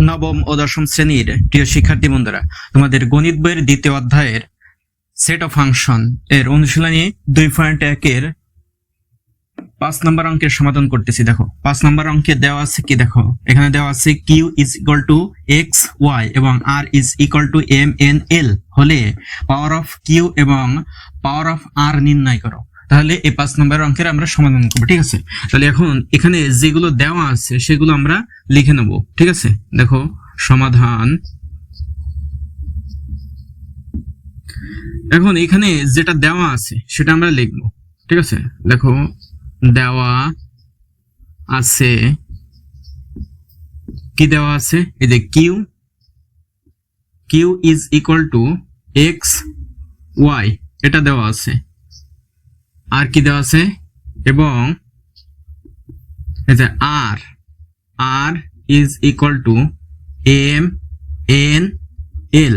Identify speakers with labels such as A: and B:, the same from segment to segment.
A: নবম ও দশম শ্রেণীর প্রিয় শিক্ষার্থী বন্ধুরা, তোমাদের গণিত বইয়ের দ্বিতীয় অধ্যায়ের সেট অফ ফাংশন এর অনুশীলনী 2.1 5 নম্বর অঙ্কের সমাধান করতেছি। দেখো 5 নম্বর অঙ্কে দেওয়া আছে কি, দেখো এখানে দেওয়া আছে Q is equal to X Y এবং R is equal to M N L হলে পাওয়ার অফ কিউ এবং পাওয়ার অফ আর নির্ণয় করো। তাহলে এই 5 নম্বর অঙ্কের আমরা সমাধান করবো, ঠিক আছে। তাহলে এখন এখানে যেগুলো দেওয়া আছে সেগুলো আমরা লিখে নেব, ঠিক আছে। দেখো সমাধান, এখন এখানে যেটা দেওয়া আছে সেটা আমরা লিখবো, ঠিক আছে। দেখো দেওয়া আছে, কি দেওয়া আছে, এই যে Q is equal to X Y এটা দেওয়া আছে, আর কি দেওয়া আছে, এবং এই যে R is equal to M N L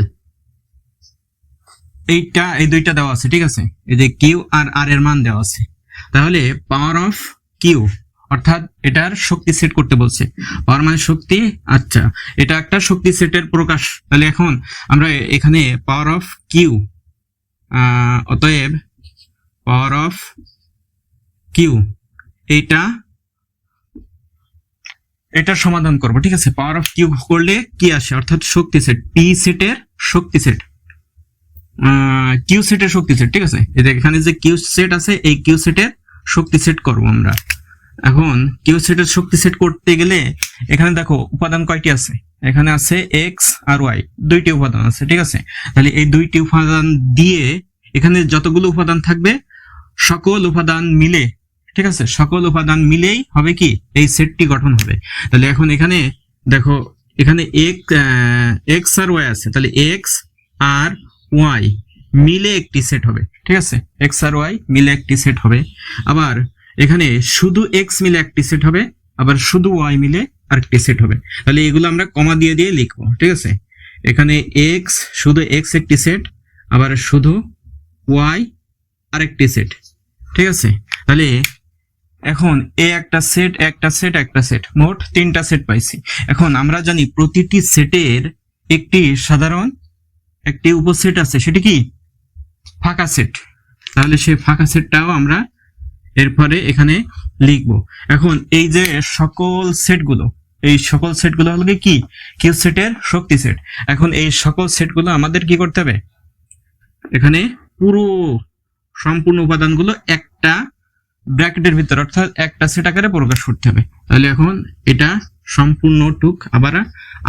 A: এই দুইটা দেওয়া আছে, ঠিক আছে। এই যে কিউ আর আর এর মান দেওয়া আছে। তাহলে পাওয়ার অফ কিউ অর্থাৎ এটার শক্তি সেট করতে বলছে। পাওয়ার মানে শক্তি, আচ্ছা এটা একটা শক্তি সেটের প্রকাশ। তাহলে এখন আমরা এখানে পাওয়ার অফ কিউ, অতএব পাওয়ার অফ কিউ এটা সমাধান করব, ঠিক আছে। পাওয়ার অফ কিউ করলে কি আসে, অর্থাৎ শক্তি সেট, পি সেটের শক্তি সেট, কিউ সেটের শক্তি সেট, ঠিক আছে। এখানে যে কিউ সেট আছে এই কিউ সেটের শক্তি সেট করব আমরা। এখন কিউ সেটের শক্তি সেট করতে গেলে এখানে দেখো উপাদান কয়টি আছে, এখানে আছে এক্স আর ওয়াই, দুইটি উপাদান আছে, ঠিক আছে। তাহলে এই দুইটি উপাদান দিয়ে এখানে যতগুলো উপাদান থাকবে সকল উপাদান মিলে, ঠিক আছে, সকল উপাদান মিলেই হবে কি এই সেটটি গঠন হবে। তাহলে এখন এখানে দেখো এখানে এক্স আর ওয়াই আছে, তাহলে এক্স আর ওয়াই মিলে একটি সেট হবে, ঠিক আছে। এক্স আর ওয়াই মিলে একটি সেট হবে। আবার এখানে শুধু এক্স মিলে একটি সেট হবে, আবার শুধু ওয়াই মিলে আরেকটি সেট হবে। তাহলে এগুলো আমরা কমা দিয়ে দিয়ে লিখবো, ঠিক আছে। এখানে এক্স, শুধু এক্স একটি সেট, আবার শুধু ওয়াই আরেকটি সেট, ঠিক আছে। তাহলে এখন একটা সেট একটা সেট একটা সেট, মোট 3টা সেট পাইছি। এখন আমরা জানি প্রতিটি সেটের একটি সাধারণ একটি উপসেট আছে, সেটি কি ফাঁকা সেট। তাহলে সেই ফাঁকা সেটটাও আমরা এরপরে এখানে লিখব। এখন এই যে সকল সেটগুলো, এই সকল সেটগুলো হলো কি কিউ সেটের শক্তি সেট। এখন এই সকল সেটগুলো আমাদের কি করতে হবে, এখানে পুরো সম্পূর্ণ উপাদানগুলো একটা ব্র্যাকেটের ভিতর অর্থাৎ একটা সেট আকারে প্রকাশ করতে হবে। তাহলে এখন এটা সম্পূর্ণ টুক আবার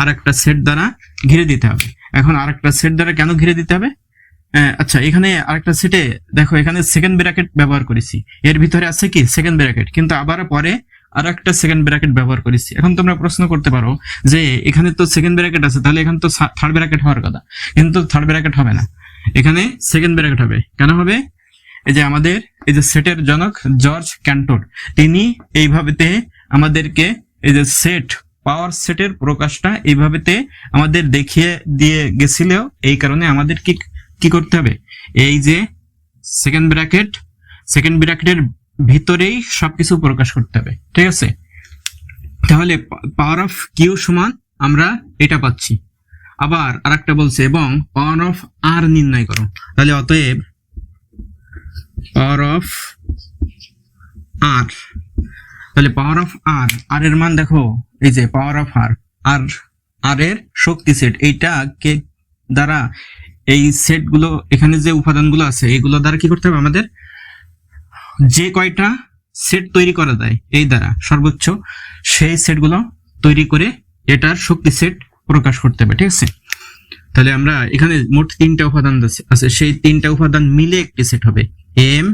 A: আর একটা সেট দ্বারা ঘিরে দিতে হবে। এখন আর একটা সেট দ্বারা কেন ঘিরে দিতে হবে, আচ্ছা এখানে আরেকটা সেটে দেখো এখানে সেকেন্ড ব্র্যাকেট ব্যবহার করেছি, এর ভিতরে আছে কি সেকেন্ড ব্র্যাকেট, কিন্তু আবার পরে আর একটা সেকেন্ড ব্র্যাকেট ব্যবহার করেছি। এখন তোমরা প্রশ্ন করতে পারো যে এখানে তো সেকেন্ড ব্র্যাকেট আছে, তাহলে এখানে তো থার্ড ব্র্যাকেট হওয়ার কথা, কিন্তু থার্ড ব্র্যাকেট হবে না, এখানে সেকেন্ড ব্র্যাকেট হবে। কেন হবে, এই যে আমাদের এই যে সেটের জনক জর্জ ক্যান্টর তিনি এইভাবেতে আমাদেরকে এই যে সেট পাওয়ার সেটের প্রকাশটা এইভাবেতে আমাদের দেখিয়ে দিয়ে গেছিল। এই কারণে আমাদের কি করতে হবে, এই যে সেকেন্ড ব্র্যাকেটের ভিতরেই সবকিছু প্রকাশ করতে হবে, ঠিক আছে। তাহলে পাওয়ার অফ কিউ সমান আমরা এটা পাচ্ছি। আবার আরেকটা বলছে এবং পাওয়ার অফ আর নির্ণয় করো। তাহলে অতএব পাওয়ার অফ আর, তাহলে পাওয়ার অফ আর এর মান দেখো, এই যে পাওয়ার অফ আর এর শক্তি সেট, এইটা কে দ্বারা এই সেটগুলো এখানে যে উপাদানগুলো আছে এইগুলো দ্বারা কি করতে হবে, আমাদের যে কয়টা সেট তৈরি করা যায় এই দ্বারা সর্বোচ্চ সেই সেটগুলো তৈরি করে এটার শক্তি সেট প্রকাশ করতে হবে, ঠিক আছে। তাহলে আমরা এখানে মোট 3টা উপাদান আছে, সেই 3টা উপাদান মিলে একটি সেট হবে, এম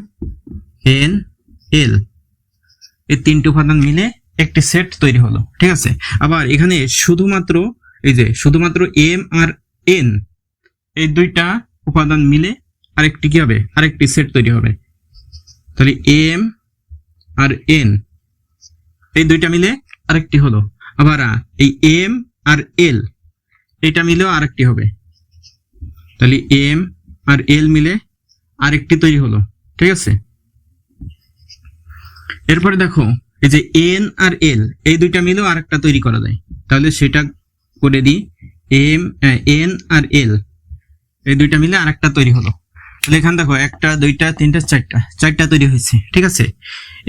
A: এন এল, এই 3টে উপাদান মিলে একটি সেট তৈরি হলো, ঠিক আছে। আবার এখানে শুধুমাত্র এম আর এন এই 2টা উপাদান মিলে আরেকটি কি হবে, আরেকটি সেট তৈরি হবে। তাহলে এম আর এন এই 2টা মিলে আরেকটি হলো। আবার এই এম আর এল এটা মিলেও আরেকটি হবে, তাহলে এম আর এল মিলে আরেকটি তৈরি হলো, ঠিক আছে। এরপরে দেখো এই যে এন আর এল এই 2টা মিলেও আরেকটা তৈরি করা যায়, তাহলে সেটা করে দিই এন আর এল, এই দুইটা মিলে আরেকটা তৈরি হলো। তাহলে এখানে দেখো 1 2 3 4 চারটা তৈরি হয়েছে, ঠিক আছে।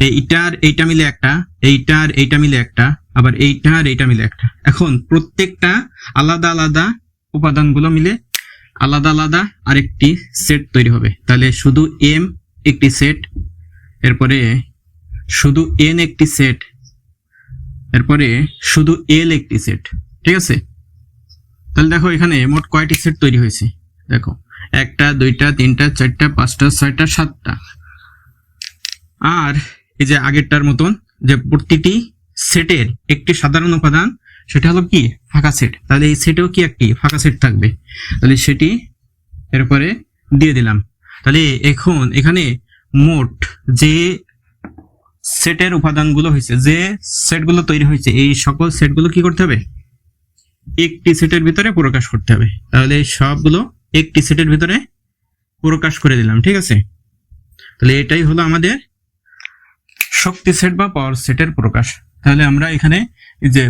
A: এইটার এইটা মিলে একটা, এইটার এইটা মিলে একটা, আবার এইটা আর এইটা মিলে একটা। এখন প্রত্যেকটা আলাদা আলাদা উপাদানগুলো মিলে আলাদা আলাদা আরেকটি সেট তৈরি হবে। তাহলে শুধু এম একটি সেট, এরপরে শুধু এন একটি সেট, এরপরে শুধু এল একটি সেট, ঠিক আছে। তাহলে দেখো এখানে মোট কয়টি সেট তৈরি হয়েছে, দেখো 1 2 3 4 5 6 7টা। আর এই যে আগেরটার মতন যে প্রতিটি সেটের একটি সাধারণ উপাদান, সেটা হলো কি ফাঁকা সেট। তাহলে এই সেটেও কি একটি ফাঁকা সেট থাকবে, তাহলে সেটি এরপরে দিয়ে দিলাম। তাহলে এখন এখানে মোট যে সেটের উপাদানগুলো হয়েছে, যে সেটগুলো তৈরি হয়েছে, এই সকল সেটগুলো কি করতে হবে, একটি সেটের ভিতরে প্রকাশ করতে হবে। তাহলে সবগুলো একটি সেটের ভিতরে প্রকাশ করে দিলাম, ঠিক আছে। তাহলে এটাই হলো আমাদের শক্তি সেট বা পাওয়ার সেটের প্রকাশ। তাহলে আমরা এখানে যে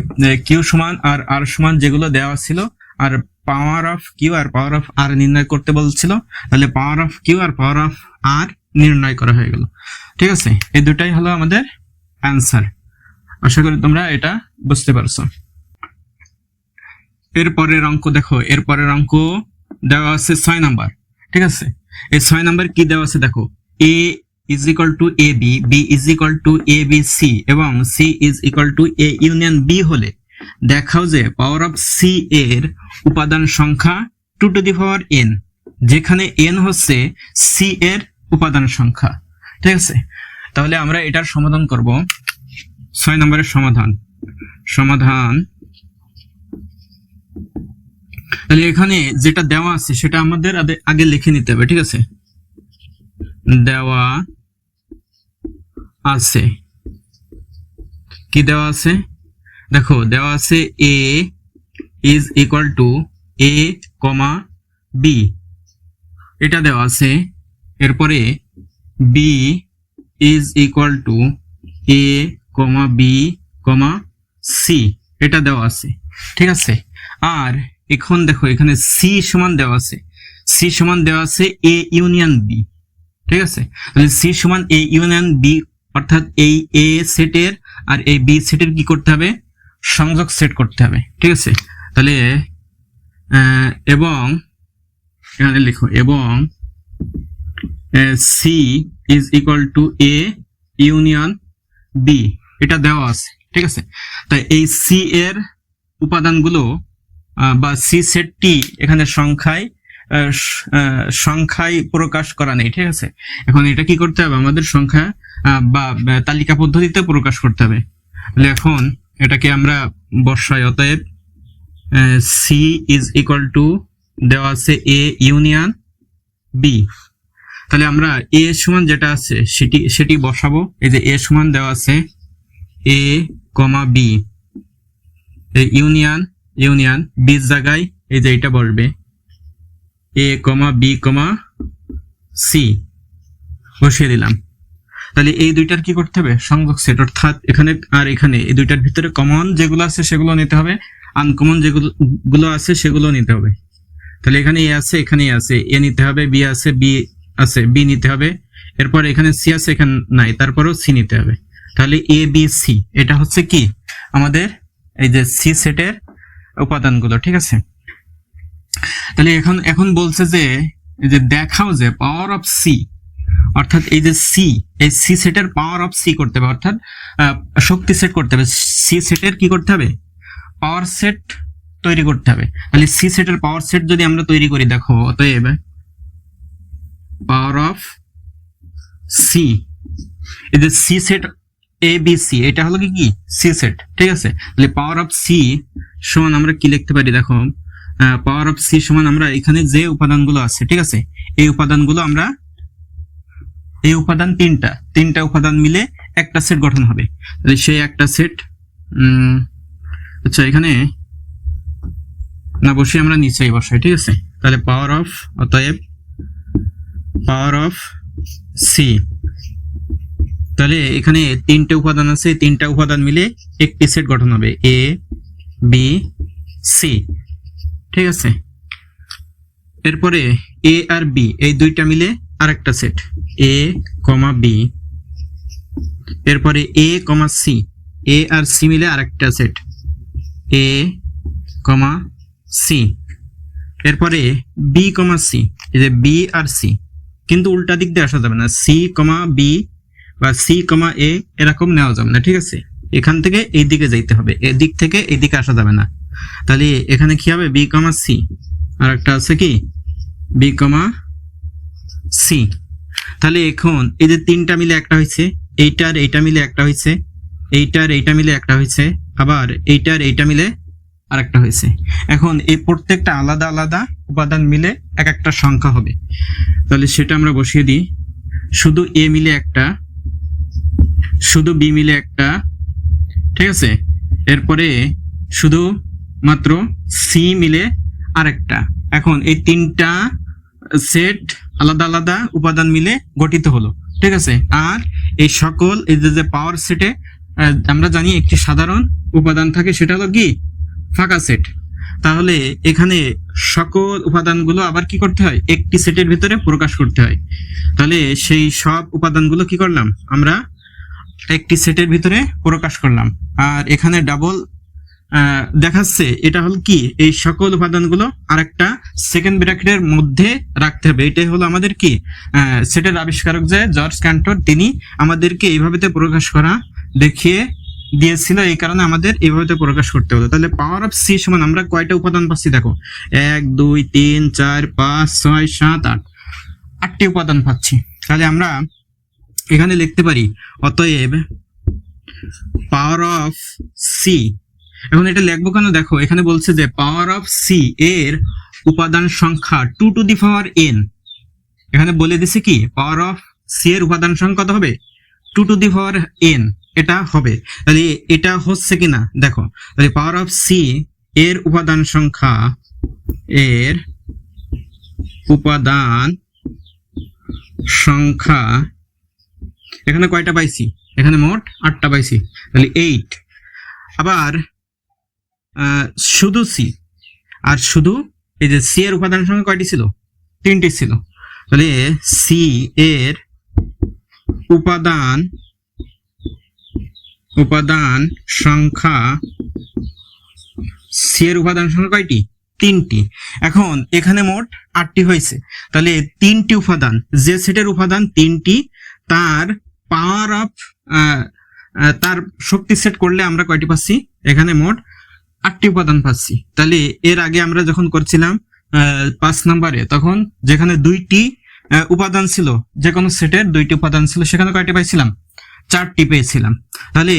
A: কিউ সমান আর আর সমান যেগুলো দেওয়া ছিল, আর পাওয়ার অফ কিউ আর পাওয়ার অফ আর নির্ণয় করতে বলছিল, তাহলে পাওয়ার অফ কিউ আর পাওয়ার অফ আর নির্ণয় করা হয়ে গেল, ঠিক আছে। এই দুটাই হলো আমাদের অ্যান্সার। আশা করি তোমরা এটা বুঝতে পারছো। এরপরের অঙ্ক দেখো, এরপরের অঙ্ক দেওয়া আছে 6 নাম্বার, ঠিক আছে। এই 6 নাম্বার কি দেওয়া আছে দেখো, A is equal to A B, B is equal to A B C এবং C is equal to A union B হলে দেখাও যে পাওয়ার অফ সি এর উপাদান সংখ্যা 2 টু দি পাওয়ার n, যেখানে n হচ্ছে সি এর উপাদান সংখ্যা, ঠিক আছে। তাহলে আমরা এটার সমাধান করব। 6 নম্বরের সমাধান। তাহলে এখানে যেটা দেওয়া আছে সেটা আমাদের আগে লিখে নিতে হবে, ঠিক আছে। দেওয়া আছে, কি দেওয়া আছে দেখো, দেওয়া আছে A is equal to A comma B, এটা দেওয়া আছে। এরপরে B is equal to A comma B comma C, এটা দেওয়া আছে, ঠিক আছে। আর এখন দেখো এখানে সি সমান দেওয়া আছে, সি সমান দেওয়া আছে এ ইউনিয়ন বি, ঠিক আছে। তাহলে সি সমান এ ইউনিয়ন বি, অর্থাৎ এই এ সেটের আর এই বি সেটের কি করতে হবে, সংযোগ সেট করতে হবে, ঠিক আছে। তাহলে এবং এখানে লিখো এবং C is equal to A union B, এটা দেওয়া আছে, ঠিক আছে। তাই এই সি এর উপাদানগুলো বা সি সেটটি এখানে সংখ্যায় প্রকাশ করা নেই, ঠিক আছে। এখন এটা কি করতে হবে, আমাদের সংখ্যা বা তালিকা পদ্ধতিতে প্রকাশ করতে হবে। তাহলে এখন এটাকে আমরা বসাই, অতএব সি ইজ ইকুয়াল টু দেওয়া আছে এ ইউনিয়ন বি। তাহলে আমরা এ সমান যেটা আছে সেটি বসাবো। এই যে এ সমান দেওয়া আছে এ কমা বি, এই ইউনিয়ন বি জায়গায় এই যে এটা বসবে এ কমা বি কমা সি, বসিয়ে দিলাম। তাহলে এই দুইটার কি করতে হবে, সংযোগ সেট, অর্থাৎ এখানে আর এখানে এই দুইটার ভিতরে কমন যেগুলো আছে সেগুলো নিতে হবে, আনকমন যেগুলো আছে সেগুলো নিতে হবে। তাহলে এখানে এ আছে, এখানে এ আছে, এ নিতে হবে, বি আছে, বি নিতে হবে, এরপর এখানে সি আছে, এখানে নাই, তারপরেও সি নিতে হবে। তাহলে এ বি সি, এটা হচ্ছে কি আমাদের এই যে সি সেটের উপাদানগুলো, ঠিক আছে। তাহলে এখন বলছে যে দেখাও যে পাওয়ার অফ সি, অর্থাৎ এই যে সি, এই সি সেটের পাওয়ার অফ সি করতে হবে, অর্থাৎ শক্তি সেট করতে হবে। সি সেটের কি করতে হবে, পাওয়ার সেট তৈরি করতে হবে। তাহলে সি সেটের পাওয়ার সেট যদি আমরা তৈরি করি, দেখো অতএব পাওয়ার অফ সি, এই যে she said A B C, এটা হলো কি সি সেট, ঠিক আছে। তাহলে পাওয়ার অফ সি সমান আমরা কি লিখতে পারি, দেখো পাওয়ার অফ সি সমান আমরা এখানে যে উপাদানগুলো আছে, ঠিক আছে, এই উপাদানগুলো আমরা এই উপাদান তিনটা উপাদান মিলে একটা সেট গঠন হবে। তাহলে সেই একটা সেট, আচ্ছা এখানে না বসে আমরা নিচেই বসাই, ঠিক আছে। তাহলে পাওয়ার অফ, অতএব পাওয়ার অফ সি, তাহলে এখানে তিনটে উপাদান আছে, তিনটা উপাদান মিলে একটি সেট গঠন হবে এ বি সি, ঠিক আছে। এরপরে এ আর বি এই দুইটা মিলে আরেকটা সেট, এ কমা বি। এরপরে এ কমা সি, এ আর সি মিলে আরেকটা সেট, এ কমা সি। এরপরে বি কমা সি, এই যে বি আর সি, কিন্তু উল্টা দিক দিয়ে আসা যাবে না, সি কমা বি বা সি কমা এ এরকম নেওয়া যাবে না, ঠিক আছে। এখান থেকে এই দিকে যাইতে হবে, এদিক থেকে এইদিকে আসা যাবে না। তাহলে এখানে কি হবে, বি কমা সি, আর একটা আছে কি বি কমা সি। তাহলে এখন এই যে তিনটা মিলে একটা হয়েছে, এইটার এইটা মিলে একটা হয়েছে, এইটার এইটা মিলে একটা হয়েছে, আবার এইটার এইটা মিলে আরেকটা হয়েছে। এখন এই প্রত্যেকটা আলাদা আলাদা উপাদান মিলে এক একটা সংখ্যা হবে। তাহলে সেটা আমরা বসিয়ে দিই, শুধু এ মিলে একটা, শুধু বি মিলে একটা, ঠিক আছে। এরপরে শুধু মাত্র সি মিলে আরেকটা। এখন এই তিনটা সেট আলাদা আলাদা উপাদান মিলে গঠিত হলো, ঠিক আছে। আর এই সকল এই যে পাওয়ার সেটে আমরা জানি একটি সাধারণ উপাদান থাকে, সেটা হলো কি ফাঁকা সেট। তাহলে এখানে সকল উপাদানগুলো আবার কি করতে হয়, একটি সেটের ভিতরে প্রকাশ করতে হয়। তাহলে সেই সব উপাদানগুলো কি করলাম আমরা একটি সেটের ভিতরে প্রকাশ করলাম। আর এখানে ডাবল দেখাচ্ছে, এটা হলো কি এই সকল উপাদানগুলো আরেকটা সেকেন্ড ব্র্যাকেটের মধ্যে রাখতে হবে। এটাই হলো আমাদের কি সেটের আবিষ্কারক যে জর্জ ক্যান্টর, তিনি আমাদেরকে এইভাবে প্রকাশ করা দেখিয়ে দিয়েছিল, এই কারণে আমাদের এইভাবে প্রকাশ করতে হলো। তাহলে পাওয়ার অফ সি সমান আমরা কয়টা উপাদান পাচ্ছি দেখো, 1 2 3 4 5 6 7 8, 8টি উপাদান পাচ্ছি। তাহলে আমরা এখানে লিখতে পারি অতএব পাওয়ার অফ সি। এখন এটা লিখবো কেন দেখো, এখানে বলছে যে পাওয়ার অফ সি এর উপাদান সংখ্যা 2 টু দি পাওয়ার n। এখানে বলে দিছে কি পাওয়ার অফ সি এর উপাদান সংখ্যা কত হবে, 2 টু দি পাওয়ার n এটা হবে। তাহলে এটা হচ্ছে কিনা দেখো, তাহলে পাওয়ার অফ সি এর উপাদান সংখ্যা, এর উপাদান সংখ্যা এখানে কয়টা পাইছি, এখানে মোট 8টা পাইছি, তাহলে 8। আবার শুধু সি, আর শুধু এই যে সি এর উপাদান সংখ্যা কয়টি ছিল, 3টি ছিল। তাহলে সি এর উপাদান সংখ্যা, সি এর উপাদান সংখ্যা কয়টি, 3টি। এখন এখানে মোট 8টি হয়েছে। তাহলে 3টি উপাদান, যে সেটের উপাদান 3টি, তার পাওয়ার অফ তার শক্তি সেট করলে আমরা কয়টি পাচ্ছি, এখানে মোট 8টি উপাদান পাচ্ছি। তাহলে এর আগে আমরা যখন করছিলাম 5 নম্বরে, তখন যেখানে 2টি উপাদান ছিল, যে কোনো সেটের 2টি উপাদান ছিল, সেখানে কয়টি পাইছিলাম, 4টি পেয়েছিলাম। তাহলে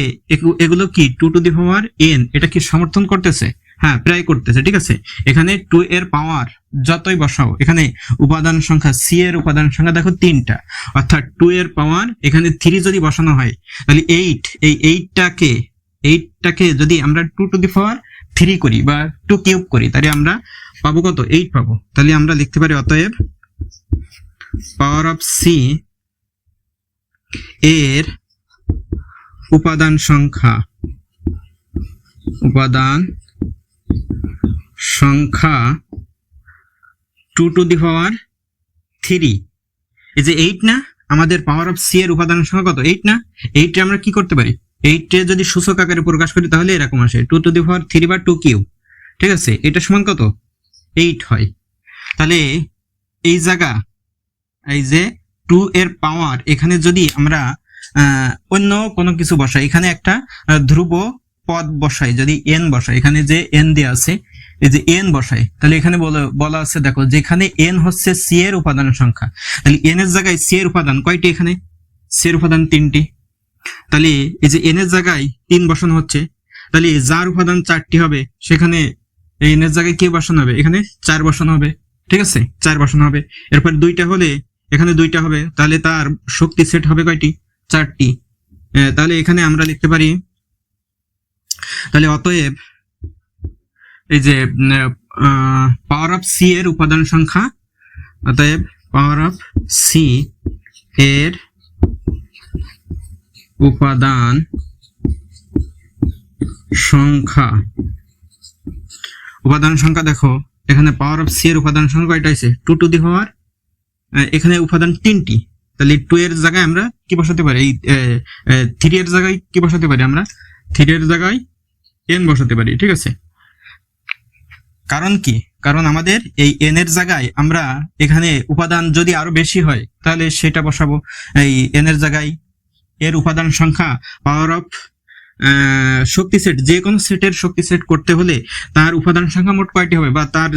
A: এগুলো কি 2 টু দি পাওয়ার n, এটা কি সমর্থন করতেছে, হ্যাঁ প্রায় করতেছে, ঠিক আছে। এখানে 2 এর পাওয়ার যতই বসাও, এখানে উপাদান সংখ্যা সি এর উপাদান সংখ্যা দেখো 3টা, অর্থাৎ 2 এর পাওয়ার এখানে 3 যদি বসানো হয়, তাহলে 8, এই 8টাকে যদি আমরা 2 টু দি পাওয়ার 3 করি বা 2 কিউব করি, তাহলে আমরা পাবো কত, 8 পাবো। তাহলে আমরা লিখতে পারি অতএব পাওয়ার অফ সি এর উপাদান সংখ্যা 2 টু দি পাওয়ার 3। এই যে 8 না, আমাদের পাওয়ার অফ সি এর উপাদান সংখ্যা কত, 8 না। 8 আমরা কি করতে পারি, 8 যদি সূচক আকারে প্রকাশ করি তাহলে এরকম আসে 2 টু দি পাওয়ার 3 বা 2 কিউব, ঠিক আছে। এটা সমান কত, 8 হয়। তাহলে এই জায়গা, এই যে 2 এর পাওয়ার, এখানে যদি আমরা অন্য কোনো কিছু বসাই, এখানে একটা ধ্রুব পদ বসাই, যদি n বসাই, এখানে যে n দেওয়া আছে, এই যে n বসাই, তাহলে এখানে বলা আছে দেখো, যেখানে n হচ্ছে সি এর উপাদান সংখ্যা, তাহলে n এর জায়গায় সি এর উপাদান কয়টি, এখানে সি এর উপাদান 3টি। তাহলে এই যে n এর জায়গায় 3 বসানো হচ্ছে, তাহলে যার উপাদান 4টি হবে, সেখানে এই n এর জায়গায় কি বসানো হবে, এখানে 4 বসানো হবে, ঠিক আছে, 4 বসানো হবে। এরপর 2টা হলে এখানে 2টা হবে, তাহলে তার শক্তি সেট হবে কয়টি, 4টি। তাহলে এখানে আমরা লিখতে পারি, তাহলে অতএব এই যে পাওয়ার অফ সি এর উপাদান সংখ্যা, অতএব পাওয়ার অফ সি এর উপাদান সংখ্যা উপাদান সংখ্যা দেখো, এখানে পাওয়ার অফ সি এর উপাদান সংখ্যা কয়টা আছে, 2 টু দি পাওয়ার, এখানে উপাদান 3টি, তাহলে 2 এর জায়গায় আমরা কি বসাতে পারি, এই 3 এর জায়গায় কি বসাতে পারি, আমরা 3 এর জায়গায় n বসাতে পারি, ঠিক আছে। কারণ কি, কারণ আমাদের এই n এর জায়গায় আমরা এখানে উপাদান যদি আরো বেশি হয় তাহলে সেটা বসাবো, এই n এর জায়গায় এর উপাদান সংখ্যা পাওয়ার অফ শক্তি সেট, যে কোনো সেটের শক্তি সেট করতে হলে তার উপাদান সংখ্যা মোট কয়টি হবে, বা তার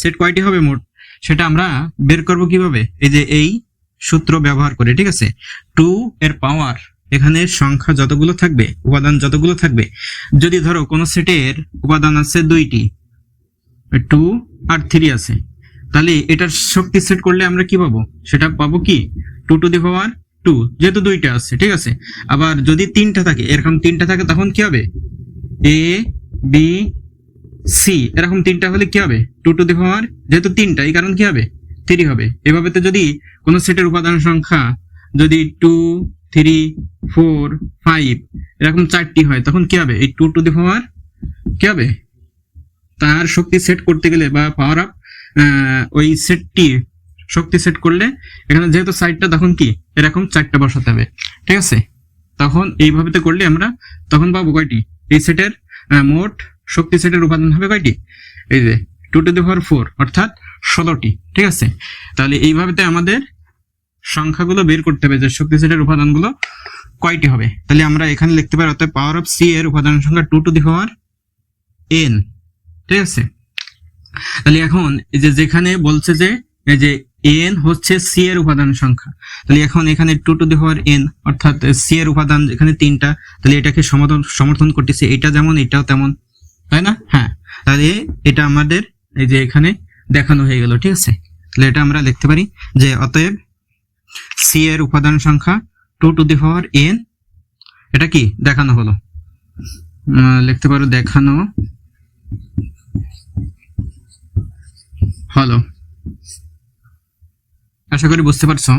A: সেট কয়টি হবে মোট, সেটা আমরা বের করব কিভাবে, এই যে এই সূত্র ব্যবহার করে, ঠিক আছে। 2 এর পাওয়ার, এখানে সংখ্যা যতগুলো থাকবে, উপাদান যতগুলো থাকবে, যদি ধরো কোন সেটের উপাদান আছে 2টি, 2 আর 3 আছে, তাহলে এটার শক্তি সেট করলে আমরা কি পাবো, সেটা পাবো কি 2 টু দি পাওয়ার 2, যেহেতু 2টা আছে, ঠিক আছে। আবার যদি 3টা থাকে, এরকম 3টা থাকে, তখন কি হবে, a b c, এরকম 3টা হলে কি হবে 2 টু দি পাওয়ার, যেহেতু 3টা, এই কারণ কি হবে 3 হবে। এভাবে তো যদি কোন সেটের উপাদান সংখ্যা যদি 2 3 4 5 এরকম 4টি হয়, তখন কি হবে, এই 2 টু দি পাওয়ার কি হবে, তার শক্তি সেট করতে গেলে বা পাওয়ার আপ ওই সেটটি শক্তি সেট করলে এখানে যেহেতু সাইডটা, তখন কি এরকম 4টা বসাতে হবে, ঠিক আছে। তখন এইভাবে তো করলে আমরা তখন পাবো কয়টি, এই সেটের মোট শক্তি সেটের উপাদান হবে কয়টি, এই যে 2 টু দি পাওয়ার 4, অর্থাৎ 16টি, ঠিক আছে। তাহলে এইভাবে আমাদের সংখ্যাগুলো বের করতে হবে যে শক্তি সেটের উপাদানগুলো কয়টি হবে। তাহলে আমরা এখানে লিখতে পারি অর্থাৎ পাওয়ার অফ সি এর উপাদান সংখ্যা 2 টু দি পাওয়ার n, ঠিক আছে। তাহলে এখন এই যে যেখানে বলছে যে এই যে n হচ্ছে সি এর উপাদান সংখ্যা, তাহলে এখন এখানে 2 টু দি পাওয়ার n, অর্থাৎ সি এর উপাদান এখানে 3টা, তাহলে এটাকে সমর্থন করতেছে, এটা যেমন এটাও তেমন, তাই না? হ্যাঁ, তাহলে এটা আমাদের এই যে এখানে দেখানো হয়ে গেল, ঠিক আছে। তাহলে এটা আমরা লিখতে পারি যে অতএব সি এর উপাদান সংখ্যা 2 টু দি পাওয়ার n, এটা কি দেখানো হলো, লিখতে পারো দেখানো হলো। আশা করি বুঝতে পারছো।